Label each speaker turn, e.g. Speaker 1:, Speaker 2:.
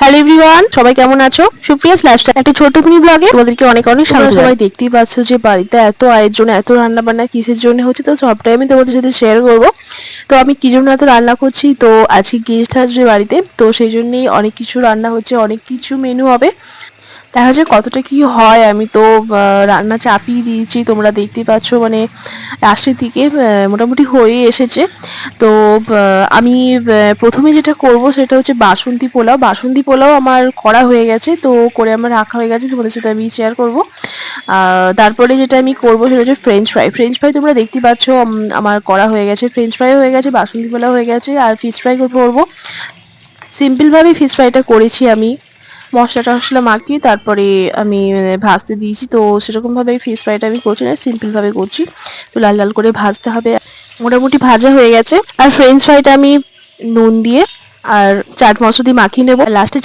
Speaker 1: Hello everyone, সবাই কেমন আছো? সুপ্রিয়াস লাইফস্টাইল একটা ছোট মিনি ব্লগে তোমাদেরকে অনেক অনেক স্বাগত। সবাই দেখতেই পাচ্ছ যে বাড়িতে এত আয়োজন, এত রান্না বান্না কিসের জন্য হচ্ছে, তো সবটাই আমি তোমাদের সাথে শেয়ার করব। তো আমি কি জন্য এত রান্না করছি, তো আজকে গেস্ট আসবে বাড়িতে, তো সেই জন্যই অনেক কিছু রান্না হচ্ছে, অনেক কিছু মেনু হবে। দেখা যায় কতটা কি হয়। আমি তো রান্না চাপিয়ে দিয়েছি, তোমরা দেখতেই পাচ্ছ, মানে লাস্টের দিকে মোটামুটি হয়ে এসেছে। তো আমি প্রথমে যেটা করব সেটা হচ্ছে বাসন্তী পোলাও। বাসন্তী পোলাও আমার করা হয়ে গেছে, তো করে আমার রাখা হয়ে গেছে, তোমাদের সাথে আমি শেয়ার করব। তারপরে যেটা আমি করব সেটা হচ্ছে ফ্রেঞ্চ ফ্রাই। ফ্রেঞ্চ ফ্রাই তোমরা দেখতেই পাচ্ছ, আমার করা হয়ে গেছে, ফ্রেঞ্চ ফ্রাই হয়ে গেছে, বাসন্তী পোলাও হয়ে গেছে, আর ফিশ ফ্রাই করবো। সিম্পলভাবেই ফিশ ফ্রাইটা করেছি আমি, মশলা টশলা মাখিয়ে তারপরে আমি ভাজতে দিয়েছি। তো সেরকমভাবে ফিশ ফ্রাইটা আমি করছি না, সিম্পলভাবে করছি। তো লাল লাল করে ভাজতে হবে। মোটামুটি ভাজা হয়ে গেছে। আর ফ্রেঞ্চ ফ্রাইটা আমি নুন দিয়ে আর চাট মশলা দিয়ে মাখিয়ে নেবো। লাস্টে